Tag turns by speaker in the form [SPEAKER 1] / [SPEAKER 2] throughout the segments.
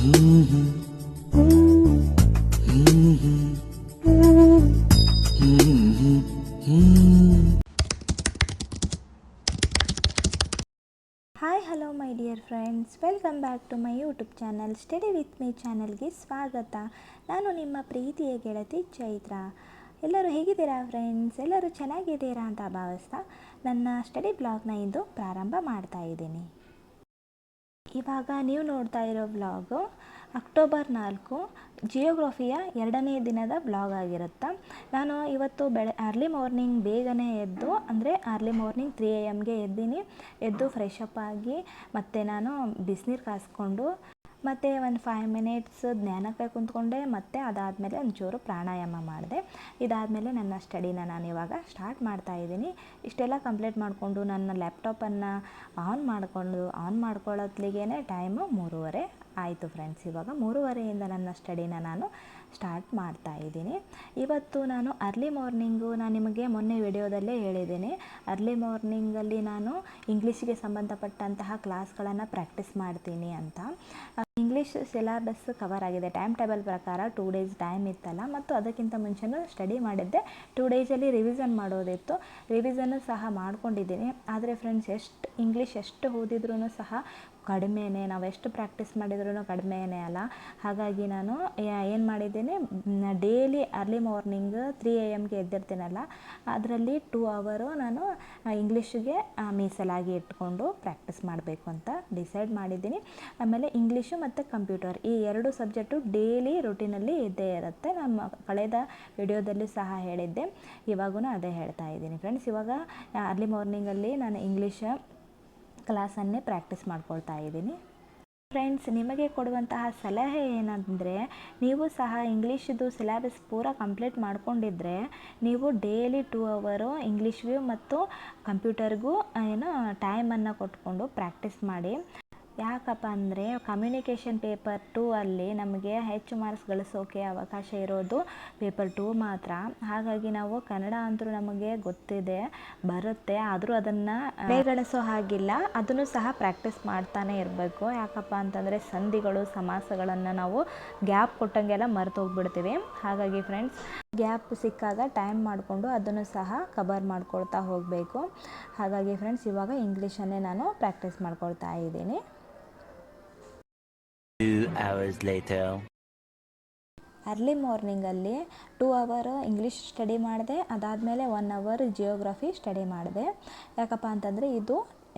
[SPEAKER 1] Hi hello my dear friends, welcome back to my YouTube channel study with me ಚಾನಲ್ಗೆ ಸ್ವಾಗತ. ನಾನು ನಿಮ್ಮ ಪ್ರೀತಿಯ ಗೆಳತಿ ಚೈತ್ರ. ಎಲ್ಲರೂ ಹೇಗಿದ್ದೀರಾ ಫ್ರೆಂಡ್ಸ್? ಎಲ್ಲರೂ ಚೆನ್ನಾಗಿದ್ದೀರಾ ಅಂತ ಭಾವಿಸ್ತಾ ನನ್ನ ಸ್ಟಡಿ ಬ್ಲಾಗ್ನ ಇಂದು ಪ್ರಾರಂಭ ಮಾಡ್ತಾ ಇದ್ದೀನಿ. ಇವಾಗ ನೀವು ನೋಡ್ತಾ ಇರೋ ವ್ಲಾಗು ಅಕ್ಟೋಬರ್ 4 ಜಿಯೋಗ್ರಫಿಯ 2ನೇ ದಿನದ ವ್ಲಾಗ್ ಆಗಿರುತ್ತೆ. ನಾನು ಇವತ್ತು ಅರ್ಲಿ ಮಾರ್ನಿಂಗ್ ಬೇಗನೆ ಎದ್ದು, ಅಂದರೆ ಅರ್ಲಿ ಮಾರ್ನಿಂಗ್ 3 AM ಎದ್ದು ಫ್ರೆಶ್ ಅಪ್ ಆಗಿ ಮತ್ತು ನಾನು ಬಿಸಿನೀರು ಕಾಸ್ಕೊಂಡು ಮತ್ತು ಒಂದು 5 ಮಿನಿಟ್ಸ್ ಜ್ಞಾನಕ್ಕೆ ಕುಂತ್ಕೊಂಡೆ. ಮತ್ತು ಅದಾದಮೇಲೆ ಒಂಚೂರು ಪ್ರಾಣಾಯಾಮ ಮಾಡಿದೆ. ಇದಾದಮೇಲೆ ನನ್ನ ಸ್ಟಡಿನ ನಾನು ಇವಾಗ ಸ್ಟಾರ್ಟ್ ಮಾಡ್ತಾ ಇದ್ದೀನಿ. ಇಷ್ಟೆಲ್ಲ ಕಂಪ್ಲೀಟ್ ಮಾಡಿಕೊಂಡು ನನ್ನ ಲ್ಯಾಪ್ಟಾಪನ್ನು ಆನ್ ಮಾಡ್ಕೊಳ್ಳೋತ್ಲಿಗೆ ಟೈಮು 3:30 ಆಯಿತು ಫ್ರೆಂಡ್ಸ್. ಇವಾಗ 3:30ಇಂದ ನನ್ನ ಸ್ಟಡಿನ ನಾನು ಸ್ಟಾರ್ಟ್ ಮಾಡ್ತಾ ಇದ್ದೀನಿ. ಇವತ್ತು ನಾನು ಅರ್ಲಿ ಮಾರ್ನಿಂಗು, ನಾನು ನಿಮಗೆ ಮೊನ್ನೆ ವಿಡಿಯೋದಲ್ಲೇ ಹೇಳಿದ್ದೀನಿ, ಅರ್ಲಿ ಮಾರ್ನಿಂಗಲ್ಲಿ ನಾನು ಇಂಗ್ಲೀಷಿಗೆ ಸಂಬಂಧಪಟ್ಟಂತಹ ಕ್ಲಾಸ್ಗಳನ್ನು ಪ್ರಾಕ್ಟೀಸ್ ಮಾಡ್ತೀನಿ ಅಂತ. ಇಂಗ್ಲೀಷ್ ಸಿಲೆಬಸ್ ಕವರ್ ಆಗಿದೆ. ಟೈಮ್ ಟೇಬಲ್ ಪ್ರಕಾರ 2 ಡೇಸ್ ಟೈಮ್ ಇತ್ತಲ್ಲ, ಮತ್ತು ಅದಕ್ಕಿಂತ ಮುಂಚೆನೂ ಸ್ಟಡಿ ಮಾಡಿದ್ದೆ. 2 ಡೇಸಲ್ಲಿ ರಿವಿಷನ್ ಮಾಡೋದಿತ್ತು. ರಿವಿಷನ್ನು ಸಹ ಮಾಡ್ಕೊಂಡಿದ್ದೀನಿ. ಆದರೆ ಫ್ರೆಂಡ್ಸ್, ಇಂಗ್ಲೀಷ್ ಎಷ್ಟು ಓದಿದ್ರೂ ಸಹ ಕಡಿಮೆನೇ, ನಾವು ಎಷ್ಟು ಪ್ರಾಕ್ಟೀಸ್ ಮಾಡಿದ್ರೂ ಕಡಿಮೆನೇ ಅಲ್ಲ. ಹಾಗಾಗಿ ನಾನು ಏನು ಮಾಡಿದ್ದೀನಿ, ಡೈಲಿ ಅರ್ಲಿ ಮಾರ್ನಿಂಗ್ 3 AMಗೆ ಎದ್ದಿರ್ತೀನಲ್ಲ, ಅದರಲ್ಲಿ 2 ಅವರು ನಾನು ಇಂಗ್ಲೀಷಿಗೆ ಮೀಸಲಾಗಿ ಇಟ್ಕೊಂಡು ಪ್ರಾಕ್ಟೀಸ್ ಮಾಡಬೇಕು ಅಂತ ಡಿಸೈಡ್ ಮಾಡಿದ್ದೀನಿ. ಆಮೇಲೆ ಇಂಗ್ಲೀಷು ಮತ್ತು ಕಂಪ್ಯೂಟರ್, ಈ 2 ಸಬ್ಜೆಕ್ಟು ಡೈಲಿ ರೂಟೀನಲ್ಲಿ ಇದ್ದೇ ಇರುತ್ತೆ. ನಾನು ಕಳೆದ ವಿಡಿಯೋದಲ್ಲೂ ಸಹ ಹೇಳಿದ್ದೆ, ಇವಾಗೂ ಅದೇ ಹೇಳ್ತಾ ಇದ್ದೀನಿ ಫ್ರೆಂಡ್ಸ್. ಇವಾಗ ಅರ್ಲಿ ಮಾರ್ನಿಂಗಲ್ಲಿ ನಾನು ಇಂಗ್ಲೀಷ್ ಕ್ಲಾಸನ್ನೇ ಪ್ರಾಕ್ಟೀಸ್ ಮಾಡ್ಕೊಳ್ತಾ ಇದ್ದೀನಿ. ಫ್ರೆಂಡ್ಸ್, ನಿಮಗೆ ಕೊಡುವಂತಹ ಸಲಹೆ ಏನಂದರೆ, ನೀವು ಸಹ ಇಂಗ್ಲೀಷದು ಸಿಲೆಬಸ್ ಪೂರ ಕಂಪ್ಲೀಟ್ ಮಾಡ್ಕೊಂಡಿದ್ರೆ ನೀವು ಡೈಲಿ 2 ಅವರು ಇಂಗ್ಲೀಷ್ಗೂ ಮತ್ತು ಕಂಪ್ಯೂಟರ್ಗೂ ಟೈಮನ್ನು ಕೊಟ್ಕೊಂಡು ಪ್ರಾಕ್ಟೀಸ್ ಮಾಡಿ. ಯಾಕಪ್ಪ ಅಂದರೆ, ಕಮ್ಯುನಿಕೇಷನ್ ಪೇಪರ್ 2 ಅಲ್ಲಿ ನಮಗೆ ಹೆಚ್ಚು ಮಾರ್ಕ್ಸ್ ಗಳಿಸೋಕೆ ಅವಕಾಶ ಇರೋದು ಪೇಪರ್ 2 ಮಾತ್ರ. ಹಾಗಾಗಿ ನಾವು ಕನ್ನಡ ಅಂತೂ ನಮಗೆ ಗೊತ್ತಿದೆ, ಬರುತ್ತೆ, ಆದರೂ ಅದನ್ನು ಬೇಗಣಿಸೋ ಹಾಗಿಲ್ಲ. ಅದನ್ನು ಸಹ ಪ್ರಾಕ್ಟೀಸ್ ಮಾಡ್ತಾನೆ ಇರಬೇಕು. ಯಾಕಪ್ಪ ಅಂತಂದರೆ, ಸಂಧಿಗಳು, ಸಮಾಸಗಳನ್ನು ನಾವು ಗ್ಯಾಪ್ ಕೊಟ್ಟಂಗೆಲ್ಲ ಮರೆತು ಹೋಗ್ಬಿಡ್ತೀವಿ. ಹಾಗಾಗಿ ಫ್ರೆಂಡ್ಸ್, ಗ್ಯಾಪ್ ಸಿಕ್ಕಾಗ ಟೈಮ್ ಮಾಡಿಕೊಂಡು ಅದನ್ನು ಸಹ ಕವರ್ ಮಾಡ್ಕೊಳ್ತಾ ಹೋಗಬೇಕು. ಹಾಗಾಗಿ ಫ್ರೆಂಡ್ಸ್, ಇವಾಗ ಇಂಗ್ಲೀಷನ್ನೇ ನಾನು ಪ್ರಾಕ್ಟೀಸ್ ಮಾಡ್ಕೊಳ್ತಾ ಇದ್ದೀನಿ.
[SPEAKER 2] 2 hours later.
[SPEAKER 1] ಅರ್ಲಿ ಮಾರ್ನಿಂಗಲ್ಲಿ 2 ಅವರು ಇಂಗ್ಲೀಷ್ ಸ್ಟಡಿ ಮಾಡಿದೆ. ಅದಾದಮೇಲೆ 1 ಅವರ್ ಜಿಯೋಗ್ರಫಿ ಸ್ಟಡಿ ಮಾಡಿದೆ. ಯಾಕಪ್ಪ ಅಂತಂದರೆ, ಇದು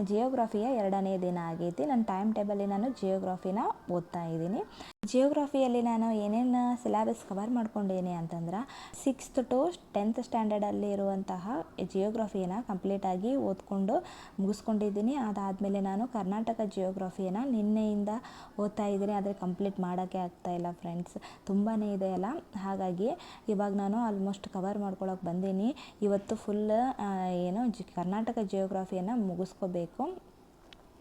[SPEAKER 1] ಜಿಯೋಗ್ರಫಿಯ 2ನೇ ದಿನ ಆಗೈತಿ. ನನ್ನ ಟೈಮ್ ಟೇಬಲ್ಲಿ ನಾನು ಜಿಯೋಗ್ರಫಿನ ಓದ್ತಾ ಇದ್ದೀನಿ. ಜಿಯೋಗ್ರಫಿಯಲ್ಲಿ ನಾನು ಏನೇನು ಸಿಲೆಬಸ್ ಕವರ್ ಮಾಡ್ಕೊಂಡೇನೆ ಅಂತಂದ್ರೆ, 6th to 10th ಸ್ಟ್ಯಾಂಡರ್ಡಲ್ಲಿ ಇರುವಂತಹ ಜಿಯೋಗ್ರಫಿಯನ್ನು ಕಂಪ್ಲೀಟಾಗಿ ಓದ್ಕೊಂಡು ಮುಗಿಸ್ಕೊಂಡಿದ್ದೀನಿ. ಅದಾದಮೇಲೆ ನಾನು ಕರ್ನಾಟಕ ಜಿಯೋಗ್ರಫಿಯನ್ನು ನಿನ್ನೆಯಿಂದ ಓದ್ತಾ ಇದ್ದೀನಿ. ಆದರೆ ಕಂಪ್ಲೀಟ್ ಮಾಡೋಕ್ಕೆ ಆಗ್ತಾಯಿಲ್ಲ ಫ್ರೆಂಡ್ಸ್, ತುಂಬಾ ಇದೆ ಅಲ್ಲ. ಹಾಗಾಗಿ ಇವಾಗ ನಾನು ಆಲ್ಮೋಸ್ಟ್ ಕವರ್ ಮಾಡ್ಕೊಳಕ್ಕೆ ಬಂದೀನಿ. ಇವತ್ತು ಫುಲ್ ಕರ್ನಾಟಕ ಜಿಯೋಗ್ರಫಿಯನ್ನು ಮುಗಿಸ್ಕೋಬೇಕು.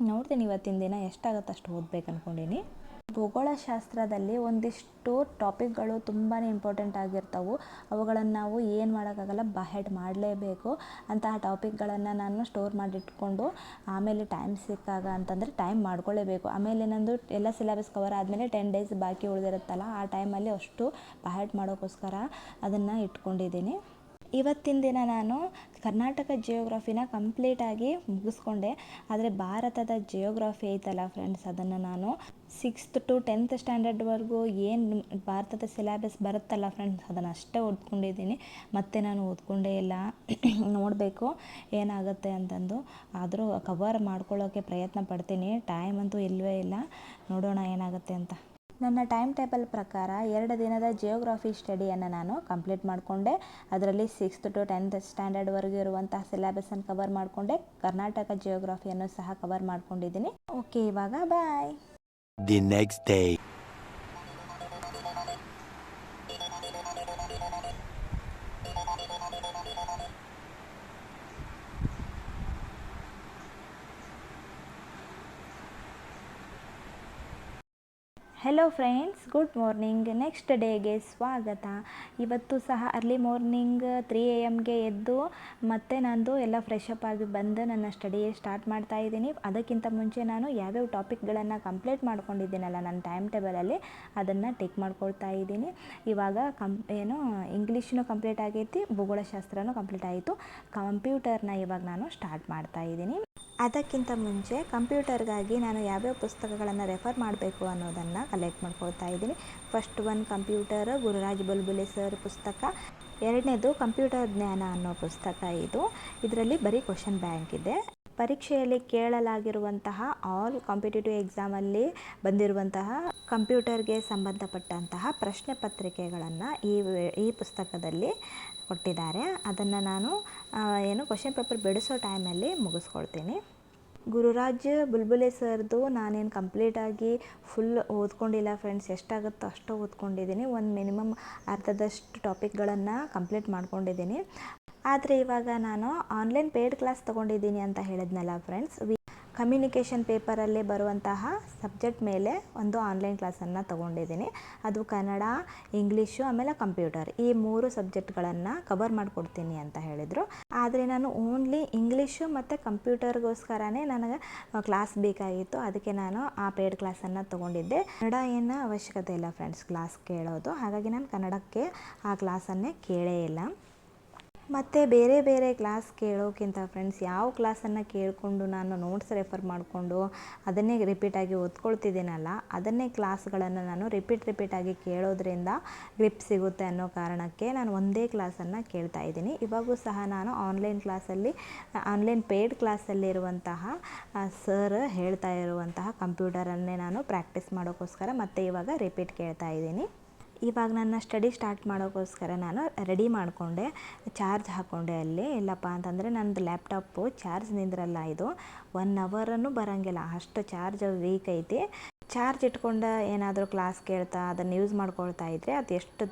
[SPEAKER 1] ನೋಡ್ತೀನಿ ಇವತ್ತಿನ ದಿನ ಎಷ್ಟಾಗುತ್ತೆ ಅಷ್ಟು ಓದಬೇಕು ಅಂದ್ಕೊಂಡೀನಿ. ಭೂಗೋಳಶಾಸ್ತ್ರದಲ್ಲಿ ಒಂದಿಷ್ಟು ಟಾಪಿಕ್ಗಳು ತುಂಬಾ ಇಂಪಾರ್ಟೆಂಟ್ ಆಗಿರ್ತವೆ. ಅವುಗಳನ್ನು ನಾವು ಏನು ಮಾಡೋಕ್ಕಾಗಲ್ಲ, ಬಹೆಡ್ ಮಾಡಲೇಬೇಕು. ಅಂತಹ ಟಾಪಿಕ್ಗಳನ್ನು ನಾನು ಸ್ಟೋರ್ ಮಾಡಿಟ್ಕೊಂಡು ಆಮೇಲೆ ಟೈಮ್ ಸಿಕ್ಕಾಗ ಅಂತಂದರೆ ಟೈಮ್ ಮಾಡ್ಕೊಳ್ಳೇಬೇಕು. ಆಮೇಲೆ ನಂದು ಎಲ್ಲ ಸಿಲೆಬಸ್ ಕವರ್ ಆದಮೇಲೆ 10 ಡೇಸ್ ಬಾಕಿ ಉಳಿದಿರುತ್ತಲ್ಲ, ಆ ಟೈಮಲ್ಲಿ ಅಷ್ಟು ಬಹೆಡ್ ಮಾಡೋಕ್ಕೋಸ್ಕರ ಅದನ್ನು ಇಟ್ಕೊಂಡಿದ್ದೀನಿ. ಇವತ್ತಿನ ದಿನ ನಾನು ಕರ್ನಾಟಕ ಜಿಯೋಗ್ರಫಿನ ಕಂಪ್ಲೀಟಾಗಿ ಮುಗಿಸ್ಕೊಂಡೆ. ಆದರೆ ಭಾರತದ ಜಿಯೋಗ್ರಫಿ ಐತಲ್ಲ ಫ್ರೆಂಡ್ಸ್, ಅದನ್ನು ನಾನು 6th to 10th ಸ್ಟ್ಯಾಂಡರ್ಡ್ವರೆಗೂ ಏನು ಭಾರತದ ಸಿಲೆಬಸ್ ಬರುತ್ತಲ್ಲ ಫ್ರೆಂಡ್ಸ್, ಅದನ್ನು ಅಷ್ಟೇ ಓದ್ಕೊಂಡಿದ್ದೀನಿ. ಮತ್ತು ನಾನು ಓದ್ಕೊಂಡೇ ಇಲ್ಲ. ನೋಡಬೇಕು ಏನಾಗುತ್ತೆ ಅಂತಂದು. ಆದರೂ ಕವರ್ ಮಾಡ್ಕೊಳ್ಳೋಕ್ಕೆ ಪ್ರಯತ್ನ ಪಡ್ತೀನಿ. ಟೈಮ್ ಅಂತೂ ಇಲ್ಲವೇ ಇಲ್ಲ, ನೋಡೋಣ ಏನಾಗುತ್ತೆ ಅಂತ. ನನ್ನ ಟೈಮ್ ಟೇಬಲ್ ಪ್ರಕಾರ 2 ದಿನದ ಜಿಯೋಗ್ರಫಿ ಸ್ಟಡಿಯನ್ನು ನಾನು ಕಂಪ್ಲೀಟ್ ಮಾಡಿಕೊಂಡೆ. ಅದರಲ್ಲಿ 6th to 10th ಸ್ಟ್ಯಾಂಡರ್ಡ್ವರೆಗೂ ಇರುವಂತಹ ಸಿಲೆಬಸನ್ನು ಕವರ್ ಮಾಡಿಕೊಂಡೆ. ಕರ್ನಾಟಕ ಜಿಯೋಗ್ರಫಿಯನ್ನು ಸಹ ಕವರ್ ಮಾಡ್ಕೊಂಡಿದ್ದೀನಿ. ಓಕೆ, ಇವಾಗ ಬಾಯ್.
[SPEAKER 2] The next day.
[SPEAKER 1] Hello friends, good morning. Next ಡೇಗೆ ಸ್ವಾಗತ. ಇವತ್ತು ಸಹ ಅರ್ಲಿ ಮಾರ್ನಿಂಗ್ 3 AM ಎದ್ದು ಮತ್ತೆ ನಂದು ಎಲ್ಲ ಫ್ರೆಶ್ ಅಪ್ ಆಗಿ ಬಂದು ನನ್ನ ಸ್ಟಡಿ ಸ್ಟಾರ್ಟ್ ಮಾಡ್ತಾ ಇದ್ದೀನಿ. ಅದಕ್ಕಿಂತ ಮುಂಚೆ ನಾನು ಯಾವ್ಯಾವ ಟಾಪಿಕ್ಗಳನ್ನು ಕಂಪ್ಲೀಟ್ ಮಾಡ್ಕೊಂಡಿದ್ದೀನಲ್ಲ ನನ್ನ ಟೈಮ್ ಟೇಬಲಲ್ಲಿ, ಅದನ್ನು ಟಿಕ್ ಮಾಡ್ಕೊಳ್ತಾ ಇದ್ದೀನಿ. ಇವಾಗ ಇಂಗ್ಲೀಷ್ನೂ ಕಂಪ್ಲೀಟ್ ಆಗೈತಿ, ಭೂಗೋಳಶಾಸ್ತ್ರನೂ ಕಂಪ್ಲೀಟ್ ಆಯಿತು. ಕಂಪ್ಯೂಟರ್ನ ಇವಾಗ ನಾನು ಸ್ಟಾರ್ಟ್ ಮಾಡ್ತಾ ಇದ್ದೀನಿ. ಅದಕ್ಕಿಂತ ಮುಂಚೆ ಕಂಪ್ಯೂಟರ್ಗಾಗಿ ನಾನು ಯಾವ್ಯಾವ ಪುಸ್ತಕಗಳನ್ನು ರೆಫರ್ ಮಾಡಬೇಕು ಅನ್ನೋದನ್ನು ಕಲೆಕ್ಟ್ ಮಾಡ್ಕೊಳ್ತಾ ಇದ್ದೀನಿ. First one computer, Gururaj Bulbule sir ಪುಸ್ತಕ. ಎರಡನೇದು ಕಂಪ್ಯೂಟರ್ ಜ್ಞಾನ ಅನ್ನೋ ಪುಸ್ತಕ. ಇದರಲ್ಲಿ ಬರೀ ಕ್ವಶನ್ ಬ್ಯಾಂಕ್ ಇದೆ. ಪರೀಕ್ಷೆಯಲ್ಲಿ ಕೇಳಲಾಗಿರುವಂತಹ ಆಲ್ ಕಾಂಪಿಟೇಟಿವ್ ಎಕ್ಸಾಮಲ್ಲಿ ಬಂದಿರುವಂತಹ ಕಂಪ್ಯೂಟರ್ಗೆ ಸಂಬಂಧಪಟ್ಟಂತಹ ಪ್ರಶ್ನೆ ಪತ್ರಿಕೆಗಳನ್ನು ಈ ಪುಸ್ತಕದಲ್ಲಿ ಕೊಟ್ಟಿದ್ದಾರೆ. ಅದನ್ನು ನಾನು ಕ್ವಶನ್ ಪೇಪರ್ ಬಿಡಿಸೋ ಟೈಮಲ್ಲಿ ಮುಗಿಸ್ಕೊಳ್ತೀನಿ. ಗುರುರಾಜ್ ಬುಲ್ಬುಲೆ ಸರ್ದು ನಾನೇನು ಕಂಪ್ಲೀಟಾಗಿ ಫುಲ್ ಓದ್ಕೊಂಡಿಲ್ಲ ಫ್ರೆಂಡ್ಸ್. ಎಷ್ಟಾಗುತ್ತೋ ಅಷ್ಟು ಓದ್ಕೊಂಡಿದ್ದೀನಿ. ಒಂದು ಮಿನಿಮಮ್ ಅರ್ಧದಷ್ಟು ಟಾಪಿಕ್ಗಳನ್ನು ಕಂಪ್ಲೀಟ್ ಮಾಡ್ಕೊಂಡಿದ್ದೀನಿ. ಆದರೆ ಇವಾಗ ನಾನು ಆನ್ಲೈನ್ ಪೇಯ್ಡ್ ಕ್ಲಾಸ್ ತೊಗೊಂಡಿದ್ದೀನಿ ಅಂತ ಹೇಳಿದ್ನಲ್ಲ ಫ್ರೆಂಡ್ಸ್. ಕಮ್ಯುನಿಕೇಷನ್ ಪೇಪರಲ್ಲಿ ಬರುವಂತಹ ಸಬ್ಜೆಕ್ಟ್ ಮೇಲೆ ಒಂದು ಆನ್ಲೈನ್ ಕ್ಲಾಸನ್ನು ತೊಗೊಂಡಿದ್ದೀನಿ. ಅದು ಕನ್ನಡ, ಇಂಗ್ಲೀಷು, ಆಮೇಲೆ ಕಂಪ್ಯೂಟರ್, ಈ 3 ಸಬ್ಜೆಕ್ಟ್ಗಳನ್ನು ಕವರ್ ಮಾಡಿಕೊಡ್ತೀನಿ ಅಂತ ಹೇಳಿದರು. ಆದರೆ ನಾನು ಓನ್ಲಿ ಇಂಗ್ಲೀಷು ಮತ್ತು ಕಂಪ್ಯೂಟರ್ಗೋಸ್ಕರನೇ ನನಗೆ ಕ್ಲಾಸ್ ಬೇಕಾಗಿತ್ತು. ಅದಕ್ಕೆ ನಾನು ಆ ಪೇಯ್ಡ್ ಕ್ಲಾಸನ್ನು ತೊಗೊಂಡಿದ್ದೆ. ಕನ್ನಡ ಏನು ಅವಶ್ಯಕತೆ ಇಲ್ಲ ಫ್ರೆಂಡ್ಸ್ ಕ್ಲಾಸ್ ಕೇಳೋದು. ಹಾಗಾಗಿ ನಾನು ಕನ್ನಡಕ್ಕೆ ಆ ಕ್ಲಾಸನ್ನೇ ಕೇಳೇ ಇಲ್ಲ. ಮತ್ತು ಬೇರೆ ಕ್ಲಾಸ್ ಕೇಳೋಕ್ಕಿಂತ ಫ್ರೆಂಡ್ಸ್, ಯಾವ ಕ್ಲಾಸನ್ನು ಕೇಳಿಕೊಂಡು ನಾನು ನೋಟ್ಸ್ ರೆಫರ್ ಮಾಡಿಕೊಂಡು ಅದನ್ನೇ ರಿಪೀಟಾಗಿ ಓದ್ಕೊಳ್ತಿದ್ದೀನಲ್ಲ, ಅದನ್ನೇ ಕ್ಲಾಸ್ಗಳನ್ನು ನಾನು ರಿಪೀಟಾಗಿ ಕೇಳೋದ್ರಿಂದ ಗ್ರಿಪ್ ಸಿಗುತ್ತೆ ಅನ್ನೋ ಕಾರಣಕ್ಕೆ ನಾನು ಒಂದೇ ಕ್ಲಾಸನ್ನು ಕೇಳ್ತಾ ಇದ್ದೀನಿ. ಇವಾಗೂ ಸಹ ನಾನು ಆನ್ಲೈನ್ ಪೇಯ್ಡ್ ಕ್ಲಾಸಲ್ಲಿರುವಂತಹ ಸರ್ ಹೇಳ್ತಾ ಇರುವಂತಹ ಕಂಪ್ಯೂಟರನ್ನೇ ನಾನು ಪ್ರಾಕ್ಟೀಸ್ ಮಾಡೋಕ್ಕೋಸ್ಕರ ಮತ್ತೆ ಇವಾಗ ರಿಪೀಟ್ ಕೇಳ್ತಾ ಇದ್ದೀನಿ. ಇವಾಗ ನನ್ನ ಸ್ಟಡಿ ಸ್ಟಾರ್ಟ್ ಮಾಡೋಕ್ಕೋಸ್ಕರ ನಾನು ರೆಡಿ ಮಾಡಿಕೊಂಡೆ, ಚಾರ್ಜ್ ಹಾಕ್ಕೊಂಡೆ. ಅಲ್ಲಿ ಇಲ್ಲಪ್ಪ ಅಂತಂದರೆ ನನ್ನದು ಲ್ಯಾಪ್ಟಾಪು ಚಾರ್ಜ್ ನಿಂದ್ರಲ್ಲ, ಇದು 1 ಅವರನ್ನು ಬರೋಂಗಿಲ್ಲ, ಅಷ್ಟು ಚಾರ್ಜ್ ವೀಕ್ ಐತಿ. ಚಾರ್ಜ್ ಇಟ್ಕೊಂಡು ಏನಾದರೂ ಕ್ಲಾಸ್ ಕೇಳ್ತಾ ಅದನ್ನು ಯೂಸ್ ಮಾಡ್ಕೊಳ್ತಾ ಇದ್ದರೆ ಅದು ಎಷ್ಟು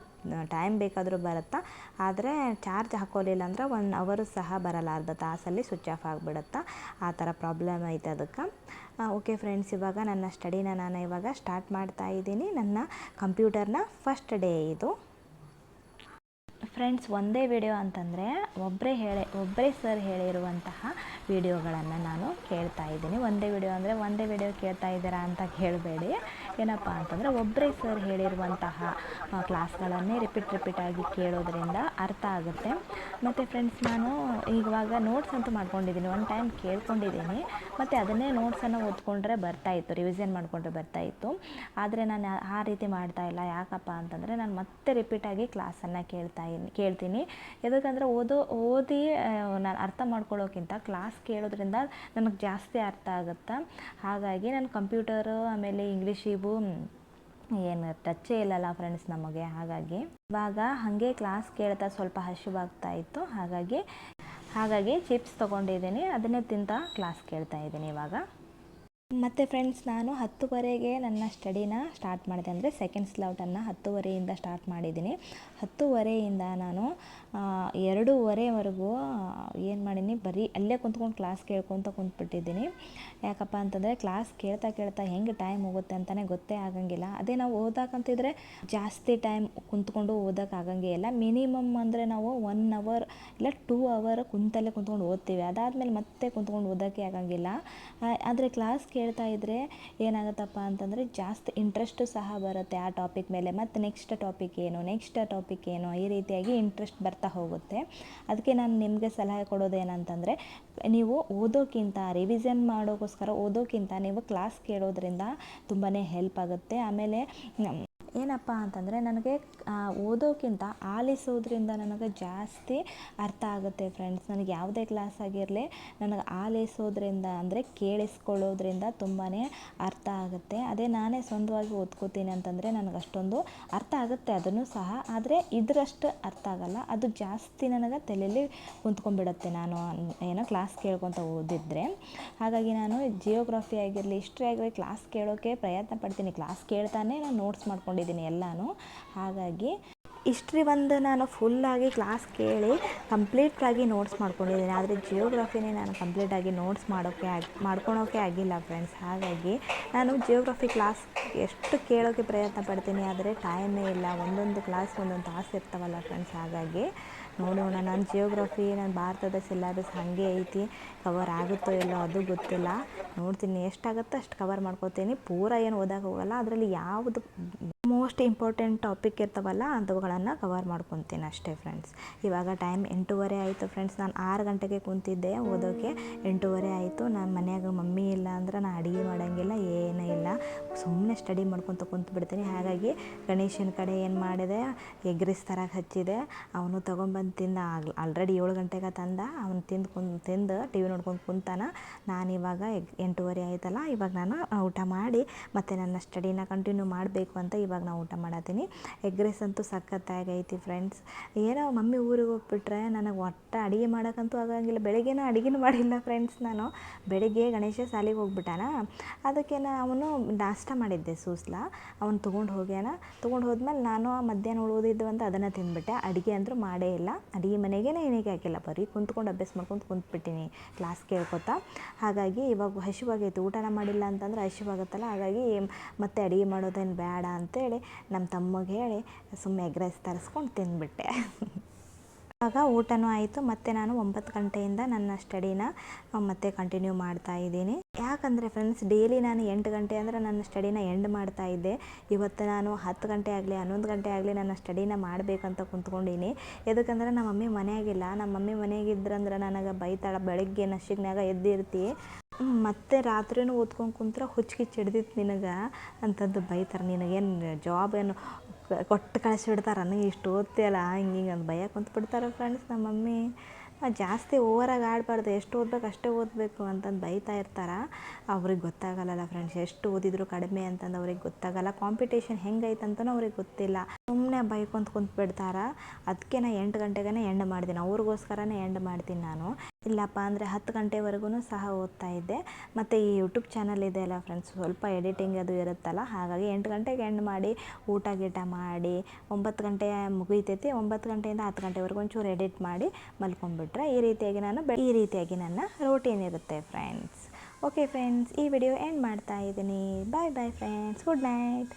[SPEAKER 1] ಟೈಮ್ ಬೇಕಾದರೂ ಬರುತ್ತಾ. ಆದರೆ ಚಾರ್ಜ್ ಹಾಕೋಲಿಲ್ಲ ಅಂದ್ರೆ 1 ಅವರು ಸಹ ಬರಲ್ಲ, ಅರ್ಧ ತಾಸಲ್ಲಿ ಸ್ವಿಚ್ ಆಫ್ ಆಗಿಬಿಡುತ್ತಾ. ಆ ಥರ ಪ್ರಾಬ್ಲಮ್ ಐತೆ ಅದಕ್ಕೆ. ಓಕೆ ಫ್ರೆಂಡ್ಸ್, ಇವಾಗ ನನ್ನ ಸ್ಟಡಿನ ನಾನು ಇವಾಗ ಸ್ಟಾರ್ಟ್ ಮಾಡ್ತಾ ಇದ್ದೀನಿ. ನನ್ನ ಕಂಪ್ಯೂಟರ್ನ ಫಸ್ಟ್ ಡೇ ಇದು. ಫ್ರೆಂಡ್ಸ್, ಒಂದೇ ವಿಡಿಯೋ ಅಂತಂದರೆ ಒಬ್ಬರೇ ಸರ್ ಹೇಳಿರುವಂತಹ ವಿಡಿಯೋಗಳನ್ನು ನಾನು ಕೇಳ್ತಾ ಇದ್ದೀನಿ. ಒಂದೇ ವಿಡಿಯೋ ಕೇಳ್ತಾ ಇದ್ದೀರಾ ಅಂತ ಕೇಳಬೇಡಿ. ಏನಪ್ಪ ಅಂತಂದರೆ ಒಬ್ಬರೇ ಸರ್ ಹೇಳಿರುವಂತಹ ಕ್ಲಾಸ್ಗಳನ್ನೇ ರಿಪೀಟಾಗಿ ಕೇಳೋದ್ರಿಂದ ಅರ್ಥ ಆಗುತ್ತೆ. ಮತ್ತು ಫ್ರೆಂಡ್ಸ್, ನಾನು ಇವಾಗ ನೋಟ್ಸ್ ಅಂತೂ ಮಾಡ್ಕೊಂಡಿದ್ದೀನಿ, ಒನ್ ಟೈಮ್ ಕೇಳ್ಕೊಂಡಿದ್ದೀನಿ. ಮತ್ತು ಅದನ್ನೇ ನೋಟ್ಸನ್ನು ಓದ್ಕೊಂಡ್ರೆ ಬರ್ತಾಯಿತ್ತು, ರಿವಿಷನ್ ಮಾಡಿಕೊಂಡ್ರೆ ಬರ್ತಾಯಿತ್ತು. ಆದರೆ ನಾನು ಆ ರೀತಿ ಮಾಡ್ತಾಯಿಲ್ಲ. ಯಾಕಪ್ಪ ಅಂತಂದರೆ ನಾನು ಮತ್ತೆ ರಿಪೀಟಾಗಿ ಕ್ಲಾಸನ್ನು ಕೇಳ್ತೀನಿ. ಯಾಕಂದರೆ ಓದಿ ನಾನು ಅರ್ಥ ಮಾಡ್ಕೊಳ್ಳೋಕ್ಕಿಂತ ಕ್ಲಾಸ್ ಕೇಳೋದ್ರಿಂದ ನನಗೆ ಜಾಸ್ತಿ ಅರ್ಥ ಆಗುತ್ತೆ. ಹಾಗಾಗಿ ನಾನು ಕಂಪ್ಯೂಟರು ಆಮೇಲೆ ಇಂಗ್ಲೀಷ್ ಇವು ಏನು ಟಚ್ಚೇ ಇಲ್ಲಲ್ಲ ಫ್ರೆಂಡ್ಸ್ ನಮಗೆ. ಹಾಗಾಗಿ ಇವಾಗ ಹಾಗೆ ಕ್ಲಾಸ್ ಕೇಳ್ತಾ ಸ್ವಲ್ಪ ಹಸಿವಾಗ್ತಾ ಇತ್ತು. ಹಾಗಾಗಿ ಚಿಪ್ಸ್ ತೊಗೊಂಡಿದ್ದೀನಿ, ಅದನ್ನೇ ತಿಂತಾ ಕ್ಲಾಸ್ ಕೇಳ್ತಾ ಇದ್ದೀನಿ ಇವಾಗ. ಮತ್ತು ಫ್ರೆಂಡ್ಸ್, ನಾನು 10:30ಗೆ ನನ್ನ ಸ್ಟಡಿನ ಸ್ಟಾರ್ಟ್ ಮಾಡಿದೆ. ಅಂದರೆ ಸೆಕೆಂಡ್ ಸ್ಲಾಟನ್ನು 10:30ಯಿಂದ ಸ್ಟಾರ್ಟ್ ಮಾಡಿದ್ದೀನಿ. 10:30ಯಿಂದ ನಾನು 2:30ವರೆಗೂ ಏನು ಮಾಡೀನಿ, ಬರೀ ಅಲ್ಲೇ ಕುಂತ್ಕೊಂಡು ಕ್ಲಾಸ್ ಕೇಳ್ಕೊತ ಕುಂತ್ಬಿಟ್ಟಿದ್ದೀನಿ. ಯಾಕಪ್ಪ ಅಂತಂದರೆ ಕ್ಲಾಸ್ ಕೇಳ್ತಾ ಹೆಂಗೆ ಟೈಮ್ ಹೋಗುತ್ತೆ ಅಂತಲೇ ಗೊತ್ತೇ ಆಗಂಗಿಲ್ಲ. ಅದೇ ನಾವು ಓದಕ್ಕಂತಿದ್ರೆ ಜಾಸ್ತಿ ಟೈಮ್ ಕುಂತ್ಕೊಂಡು ಓದೋಕ್ಕಾಗಂಗೇ ಇಲ್ಲ. ಮಿನಿಮಮ್ ಅಂದರೆ ನಾವು 1 ಅವರ್ ಇಲ್ಲ 2 ಅವರ್ ಕುಂತ್ಕೊಂಡು ಓದ್ತೀವಿ. ಅದಾದಮೇಲೆ ಮತ್ತೆ ಕುಂತ್ಕೊಂಡು ಓದೋಕ್ಕೆ ಆಗಂಗಿಲ್ಲ. ಆದರೆ ಕ್ಲಾಸ್ ಕೇಳ್ತಾ ಇದ್ದರೆ ಏನಾಗುತ್ತಪ್ಪ ಅಂತಂದರೆ ಜಾಸ್ತಿ ಇಂಟ್ರೆಸ್ಟು ಸಹ ಬರುತ್ತೆ ಆ ಟಾಪಿಕ್ ಮೇಲೆ. ಮತ್ತು ನೆಕ್ಸ್ಟ್ ಟಾಪಿಕ್ ಏನು ಈ ರೀತಿಯಾಗಿ ಇಂಟ್ರೆಸ್ಟ್ ಬರ್ತಾ ಹೋಗುತ್ತೆ. ಅದಕ್ಕೆ ನಾನು ನಿಮಗೆ ಸಲಹೆ ಕೊಡೋದೇನಂತಂದರೆ, ನೀವು ರಿವಿಷನ್ ಮಾಡೋಕ್ಕೋಸ್ಕರ ಓದೋಕ್ಕಿಂತ ನೀವು ಕ್ಲಾಸ್ ಕೇಳೋದ್ರಿಂದ ತುಂಬಾ ಹೆಲ್ಪ್ ಆಗುತ್ತೆ. ಆಮೇಲೆ ಏನಪ್ಪ ಅಂತಂದರೆ ನನಗೆ ಓದೋಕ್ಕಿಂತ ಆಲಿಸೋದ್ರಿಂದ ನನಗೆ ಜಾಸ್ತಿ ಅರ್ಥ ಆಗುತ್ತೆ ಫ್ರೆಂಡ್ಸ್. ನನಗೆ ಯಾವುದೇ ಕ್ಲಾಸ್ ಆಗಿರಲಿ, ನನಗೆ ಆಲಿಸೋದ್ರಿಂದ ಅಂದರೆ ಕೇಳಿಸ್ಕೊಳ್ಳೋದ್ರಿಂದ ತುಂಬಾ ಅರ್ಥ ಆಗುತ್ತೆ. ಅದೇ ನಾನೇ ಸ್ವಂತವಾಗಿ ಓದ್ಕೋತೀನಿ ಅಂತಂದರೆ ನನಗೆ ಅಷ್ಟೊಂದು ಅರ್ಥ ಆಗುತ್ತೆ ಅದನ್ನು ಸಹ, ಆದರೆ ಇದರಷ್ಟು ಅರ್ಥ ಆಗಲ್ಲ. ಅದು ಜಾಸ್ತಿ ನನಗೆ ತಲೆಯಲ್ಲಿ ಕುಂತ್ಕೊಂಡ್ಬಿಡುತ್ತೆ ನಾನು ಕ್ಲಾಸ್ ಕೇಳ್ಕೊತ ಓದಿದ್ರೆ. ಹಾಗಾಗಿ ನಾನು ಜಿಯೋಗ್ರಫಿ ಆಗಿರಲಿ, ಹಿಸ್ಟ್ರಿ ಆಗಿರಲಿ ಕ್ಲಾಸ್ ಕೇಳೋಕ್ಕೆ ಪ್ರಯತ್ನ ಪಡ್ತೀನಿ. ಕ್ಲಾಸ್ ಕೇಳ್ತಾನೆ ನಾನು ನೋಟ್ಸ್ ಮಾಡ್ಕೊಂಡಿದ್ದೀನಿ ಎಲ್ಲನೂ. ಹಾಗಾಗಿ ಹಿಸ್ಟ್ರಿ ಒಂದು ನಾನು ಫುಲ್ಲಾಗಿ ಕ್ಲಾಸ್ ಕೇಳಿ ಕಂಪ್ಲೀಟಾಗಿ ನೋಟ್ಸ್ ಮಾಡ್ಕೊಂಡಿದ್ದೀನಿ. ಆದರೆ ಜಿಯೋಗ್ರಫಿನೇ ನಾನು ಕಂಪ್ಲೀಟಾಗಿ ನೋಟ್ಸ್ ಮಾಡ್ಕೊಳೋಕ್ಕೆ ಆಗಿಲ್ಲ ಫ್ರೆಂಡ್ಸ್. ಹಾಗಾಗಿ ನಾನು ಜಿಯೋಗ್ರಫಿ ಕ್ಲಾಸ್ ಎಷ್ಟು ಕೇಳೋಕ್ಕೆ ಪ್ರಯತ್ನ ಪಡ್ತೀನಿ, ಆದರೆ ಟೈಮೇ ಇಲ್ಲ. ಒಂದೊಂದು ಕ್ಲಾಸ್ ಒಂದೊಂದು ತಾಸು ಇರ್ತಾವಲ್ಲ ಫ್ರೆಂಡ್ಸ್. ಹಾಗಾಗಿ ನೋಡೋಣ, ನಾನು ಜಿಯೋಗ್ರಫಿ ನನ್ನ ಭಾರತದ ಸಿಲೆಬಸ್ ಹಾಗೆ ಐತಿ. ಕವರ್ ಆಗುತ್ತೋ ಇಲ್ಲೋ ಅದು ಗೊತ್ತಿಲ್ಲ. ನೋಡ್ತೀನಿ, ಎಷ್ಟಾಗುತ್ತೋ ಅಷ್ಟು ಕವರ್ ಮಾಡ್ಕೋತೀನಿ. ಪೂರ ಏನು ಓದೋಕೆ ಹೋಗಲ್ಲ. ಅದರಲ್ಲಿ ಯಾವುದು ಮೋಸ್ಟ್ ಇಂಪಾರ್ಟೆಂಟ್ ಟಾಪಿಕ್ ಇರ್ತಾವಲ್ಲ ಅಂಥವುಗಳನ್ನು ಕವರ್ ಮಾಡ್ಕೊತೀನಿ ಅಷ್ಟೇ ಫ್ರೆಂಡ್ಸ್. ಇವಾಗ ಟೈಮ್ 8:30 ಆಯಿತು ಫ್ರೆಂಡ್ಸ್. ನಾನು 6 ಗಂಟೆಗೆ ಕುಂತಿದ್ದೆ ಓದೋಕ್ಕೆ. 8:30 ಆಯಿತು. ನಾನು ಮನ್ಯಾಗ ಮಮ್ಮಿ ಇಲ್ಲ ಅಂದ್ರೆ ನಾನು ಅಡುಗೆ ಮಾಡೋಂಗಿಲ್ಲ, ಏನೂ ಇಲ್ಲ, ಸುಮ್ಮನೆ ಸ್ಟಡಿ ಮಾಡ್ಕೊತ ಕುಂತ್ಬಿಡ್ತೀನಿ. ಹಾಗಾಗಿ ಗಣೇಶನ ಕಡೆ ಏನು ಮಾಡಿದೆ, ಎಗ್ ರೈಸ್ ತರಕ್ಕೆ ಹಚ್ಚಿದೆ. ಅವನು ತೊಗೊಂಬಂದು ತಿಂದ. ಆಲ್ರೆಡಿ 7 ಗಂಟೆಗೆ ತಂದ. ಅವನು ತಿಂದು ಟಿ ವಿ ನೋಡ್ಕೊಂಡು ಕುಂತಾನ. ನಾನು ಇವಾಗ 8:30 ಆಯ್ತಲ್ಲ, ಇವಾಗ ನಾನು ಊಟ ಮಾಡಿ ಮತ್ತು ನನ್ನ ಸ್ಟಡಿನ ಕಂಟಿನ್ಯೂ ಮಾಡಬೇಕು ಅಂತ ಇವಾಗ ನಾವು ಊಟ ಮಾಡತ್ತೀನಿ. ಎಗ್ ರೈಸ್ ಅಂತೂ ಸಖತ್ತಾಗೈತಿ ಫ್ರೆಂಡ್ಸ್. ಏನೋ ಮಮ್ಮಿ ಊರಿಗೆ ಹೋಗ್ಬಿಟ್ರೆ ನನಗೆ ಒಟ್ಟು ಅಡುಗೆ ಮಾಡೋಕ್ಕಂತೂ ಆಗಂಗಿಲ್ಲ. ಬೆಳಗ್ಗೆನೂ ಅಡುಗೆನೂ ಮಾಡಿಲ್ಲ ಫ್ರೆಂಡ್ಸ್. ನಾನು ಬೆಳಗ್ಗೆ ಗಣೇಶ ಶಾಲೆಗೆ ಹೋಗ್ಬಿಟ್ಟಾನ. ಅದಕ್ಕೆ ಅವನು ನಾಷ್ಟ ಮಾಡಿದ್ದೆ ಸೂಸ್ಲ. ಅವನು ತೊಗೊಂಡು ಹೋದ್ಮೇಲೆ ನಾನು ಮಧ್ಯಾಹ್ನ ಉಳಿದಿದ್ದು ಅಂತ ಅದನ್ನು ತಿಂದ್ಬಿಟ್ಟೆ. ಅಡುಗೆ ಅಂತೂ ಮಾಡೇ ಇಲ್ಲ. ಅಡುಗೆ ಮನೆಗೇ ಏನಿಗೆ ಹಾಕಿಲ್ಲ, ಬರೀ ಕುಂತ್ಕೊಂಡು ಅಭ್ಯಾಸ ಮಾಡ್ಕೊಂಡು ಕುಂತ್ಬಿಟ್ಟಿನಿ ಕ್ಲಾಸ್ ಕೇಳ್ಕೊತಾ. ಹಾಗಾಗಿ ಇವಾಗ ಹಸಿವಾಗೈತಿ. ಊಟನ ಮಾಡಿಲ್ಲ ಅಂತಂದ್ರೆ ಹಸಿವಾಗುತ್ತಲ್ಲ. ಹಾಗಾಗಿ ಮತ್ತೆ ಅಡುಗೆ ಮಾಡೋದೇನು ಬೇಡ ಅಂತೇಳಿ ನಮ್ಮ ತಮ್ಮಗೆ ಹೇಳಿ ಸುಮ್ಮನೆ ಎಗ್ ರೈಸ್ ತರಿಸ್ಕೊಂಡು ತಿಂದ್ಬಿಟ್ಟೆ. ಆಗ ಊಟನೂ ಆಯಿತು. ಮತ್ತು ನಾನು 9 ಗಂಟೆಯಿಂದ ನನ್ನ ಸ್ಟಡಿನ ಮತ್ತೆ ಕಂಟಿನ್ಯೂ ಮಾಡ್ತಾಯಿದ್ದೀನಿ. ಯಾಕಂದರೆ ಫ್ರೆಂಡ್ಸ್, ಡೈಲಿ ನಾನು 8 ಗಂಟೆ ಅಂದರೆ ನನ್ನ ಸ್ಟಡಿನ ಎಂಡ್ ಮಾಡ್ತಾಯಿದ್ದೆ. ಇವತ್ತು ನಾನು 10 ಗಂಟೆ ಆಗಲಿ 11 ಗಂಟೆ ಆಗಲಿ ನನ್ನ ಸ್ಟಡಿನ ಮಾಡಬೇಕಂತ ಕುಂತ್ಕೊಂಡೀನಿ. ಎದಕ್ಕಂದ್ರೆ ನಮ್ಮ ಮಮ್ಮಿ ಮನೆಯಾಗಿಲ್ಲ. ನಮ್ಮ ಮಮ್ಮಿ ಮನೆಯಾಗಿದ್ರಂದ್ರೆ ನನಗೆ ಬೈತಾಳೆ, ಬೆಳಗ್ಗೆ ನಶಿಗ್ನಾಗ ಎದ್ದಿರ್ತಿ ಮತ್ತು ರಾತ್ರಿನೂ ಓದ್ಕೊಂಡು ಕುಂತ್ರೆ ಹುಚ್ಚಿಗಿಚ್ಚು ಹಿಡ್ದಿತ್ತು ನಿನಗೆ ಅಂತಂದು ಬೈತಾರೆ. ನಿನಗೇನು ಜಾಬ್ ಏನು ಕೊಟ್ಟು ಕಳಿಸ್ಬಿಡ್ತಾರನ, ಇಷ್ಟು ಓದ್ತೀಯಲ್ಲ ಹಿಂಗೆ ಅಂತ ಭಯ ಕುಂತ್ಬಿಡ್ತಾರೆ ಫ್ರೆಂಡ್ಸ್ ನಮ್ಮ ಮಮ್ಮಿ. ಜಾಸ್ತಿ ಓವರಾಗಿ ಆಡಬಾರ್ದು, ಎಷ್ಟು ಓದಬೇಕು ಅಷ್ಟೇ ಓದಬೇಕು ಅಂತಂದು ಬೈತಾ ಇರ್ತಾರೆ. ಅವ್ರಿಗೆ ಗೊತ್ತಾಗಲ್ಲ ಫ್ರೆಂಡ್ಸ್, ಎಷ್ಟು ಓದಿದ್ರು ಕಡಿಮೆ ಅಂತಂದು ಅವ್ರಿಗೆ ಗೊತ್ತಾಗಲ್ಲ. ಕಾಂಪಿಟೇಷನ್ ಹೆಂಗೈತೆ ಅಂತಲೂ ಅವ್ರಿಗೆ ಗೊತ್ತಿಲ್ಲ. ಸುಮ್ಮನೆ ಬೈಕೊಂತ ಕುಂತ್ಬಿಡ್ತಾರೆ. ಅದಕ್ಕೆ ನಾನು 8 ಗಂಟೆಗೇ ಎಂಡ್ ಮಾಡ್ತೀನಿ. ಅವ್ರಿಗೋಸ್ಕರನೇ ಎಂಡ್ ಮಾಡ್ತೀನಿ ನಾನು. ಇಲ್ಲಪ್ಪ ಅಂದರೆ 10 ಗಂಟೆವರೆಗೂ ಸಹ ಓದ್ತಾ ಇದ್ದೆ. ಮತ್ತು ಈ ಯೂಟ್ಯೂಬ್ ಚಾನಲ್ ಇದೆ ಅಲ್ಲ ಫ್ರೆಂಡ್ಸ್, ಸ್ವಲ್ಪ ಎಡಿಟಿಂಗ್ ಅದು ಇರುತ್ತಲ್ಲ. ಹಾಗಾಗಿ 8 ಗಂಟೆಗೆ ಎಂಡ್ ಮಾಡಿ ಊಟ ಗೀಟ ಮಾಡಿ 9 ಗಂಟೆ ಮುಗಿತೈತಿ. 9 ಗಂಟೆಯಿಂದ 10 ಗಂಟೆವರೆಗೂ ಒಂಚೂರು ಎಡಿಟ್ ಮಾಡಿ ಮಲ್ಕೊಂಡ್ಬಿಟ್ರೆ ಈ ರೀತಿಯಾಗಿ ನನ್ನ ರೂಟೀನ್ ಇರುತ್ತೆ ಫ್ರೆಂಡ್ಸ್. ಓಕೆ ಫ್ರೆಂಡ್ಸ್, ಈ ವಿಡಿಯೋ ಎಂಡ್ ಮಾಡ್ತಾ ಇದ್ದೀನಿ. Bye friends, good night.